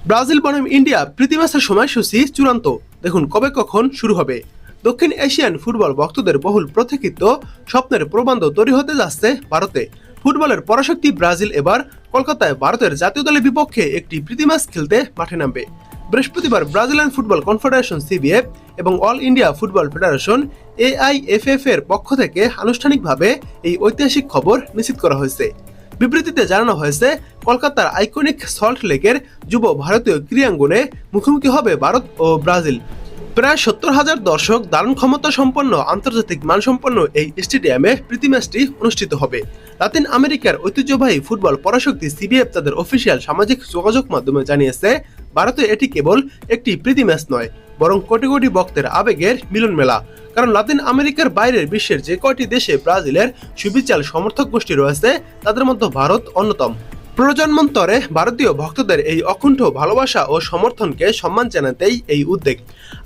Brazil বনাম India প্রীতি ম্যাচের সময়সূচি চূড়ান্ত। দেখুন কবে কখন শুরু হবে। দক্ষিণ এশিয়ান ফুটবল ভক্তদের বহুল প্রতীক্ষিত স্বপ্নের প্রবন্ধ তৈরি হতে যাচ্ছে ভারতে। ফুটবলের পরাশক্তি ব্রাজিল এবার কলকাতায় ভারতের জাতীয় দলের বিপক্ষে একটি প্রীতি ম্যাচ খেলতে মাঠে নামবে। বৃহস্পতিবার ব্রাজিলিয়ান ফুটবল কনফেডারেশন সিবিএফ এবং all India football federation AIFF এর পক্ষ থেকে আনুষ্ঠানিকভাবে এই ঐতিহাসিক খবর নিশ্চিত করা হয়েছে। বিবৃতিতে জানানো হয়েছে, কলকাতার আইকনিক সল্ট লেকের যুব ভারতীয় ক্রীড়াঙ্গনে মুখোমুখি হবে ভারত ও ব্রাজিল। প্রায় 70,000 দর্শক ধারণ ক্ষমতা সম্পন্ন আন্তর্জাতিক মানসম্পন্ন এই স্টেডিয়ামে প্রীতি ম্যাচটি অনুষ্ঠিত হবে। লাতিন আমেরিকার ঐতিহ্যবাহী ফুটবল পরাশক্তি সিবিএফ তাদের অফিসিয়াল সামাজিক যোগাযোগ মাধ্যমে জানিয়েছে, ভারতে এটি কেবল একটি প্রীতি ম্যাচ নয়, বরং কোটি কোটি ভক্তের আবেগের মিলন মেলা। কারণ লাতিন আমেরিকার বাইরের বিশ্বের যে কয়টি দেশে ব্রাজিলের সুবিচার সমর্থক গোষ্ঠী রয়েছে, তাদের মধ্যে ভারত অন্যতম। প্রজন্মান্তরে ভারতীয় ভক্তদের এই অকুণ্ঠ ভালোবাসা ও সমর্থনকে সম্মান জানাতেই এই উদ্যোগ।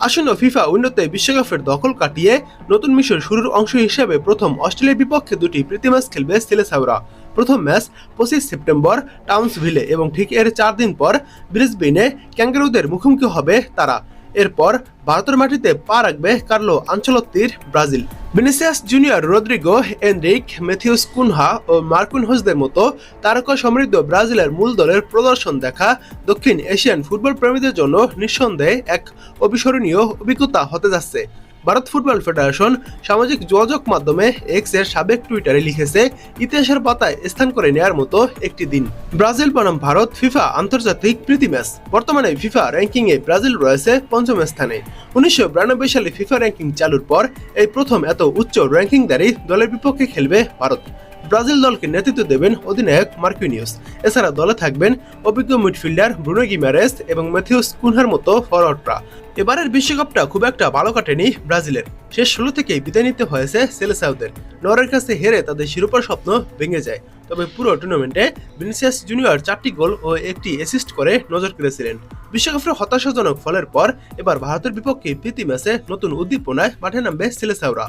আসন্ন ফিফা উন্নতে বিশ্বকাপের দখল কাটিয়ে নতুন মিশর শুরুর অংশ হিসেবে প্রথম অস্ট্রেলিয়ার বিপক্ষে দুটি প্রীতি ম্যাচ খেলবে সিলেসাওরা। প্রথম ম্যাচ 25 সেপ্টেম্বর টাউন্সভিলে এবং ঠিক এর 4 দিন পর ব্রিসবেনে ক্যাঙ্গারুদের মুখোমুখি হবে তারা। এরপর ভারতের মাটিতে পা রাখবে কার্লো আনচেলত্তির Brazil. Vinicius Junior, Rodrygo, Endrick, Matheus Cunha ও মার্কুইনহোসদের মতো তারকা সমৃদ্ধ ব্রাজিলের মূল দলের প্রদর্শন দেখা দক্ষিণ এশিয়ান ফুটবল প্রেমীদের জন্য নিঃসন্দেহে এক অবিস্মরণীয় অভিজ্ঞতা হতে যাচ্ছে। ভারত ফুটবল ফেডারেশন সামাজিক যোগাযোগ মাধ্যমে এক্স এর সাবেক টুইটারে লিখেছে, ইতিহাসের পাতায় স্থান করে নেয়ার মতো একটি দিন। ব্রাজিল বনাম ভারত ফিফা আন্তর্জাতিক প্রীতি ম্যাচ। বর্তমানে ফিফা র্যাঙ্কিং এ ব্রাজিল রয়েছে 5ম স্থানে। 1992 সালে ফিফা র্যাঙ্কিং চালুর পর এই প্রথম এত উচ্চ র্যাঙ্কিংধারী দলের বিপক্ষে খেলবে ভারত। ব্রাজিল দলকে নেতৃত্ব দেবেন অধিনায়ক মার্কুইনিউস। এছাড়া দলে থাকবেন অভিজ্ঞ মিডফিল্ডার ব্রুনো গিমারেস এবং ম্যাথিউস কুনহার মতো ফরওয়ার্ডরা। এবারের বিশ্বকাপটা খুব একটা ভালো কাটেনি ব্রাজিলের। শেষ 16 থেকেই বিদায় নিতে হয়েছে সেলেসাওদের। নরওয়ের কাছে হেরে তাদের শিরোপার স্বপ্ন ভেঙে যায়। তবে পুরো টুর্নামেন্টে ভিনিসিয়াস জুনিয়র 4টি গোল ও একটি অ্যাসিস্ট করে নজর কেড়েছিলেন। বিশ্বকাপের হতাশাজনক ফলের পর এবার ভারতের বিপক্ষে প্রীতি ম্যাচে নতুন উদ্দীপনায় মাঠে নামবে সেলেসাওরা।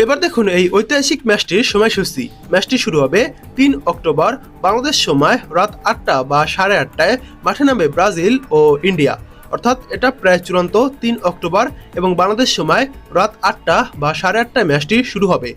এবার দেখুন এই ঐতিহাসিক ম্যাচটির সময়সূচি। ম্যাচটি শুরু হবে 3 অক্টোবর বাংলাদেশ সময় রাত 8টা বা 8:30টায়। মাঠে নামবে ব্রাজিল ও ইন্ডিয়া। অর্থাৎ এটা প্রায় চূড়ান্ত 3 অক্টোবর এবং বাংলাদেশ সময় রাত 8টা বা 8:30টায় ম্যাচটি শুরু হবে।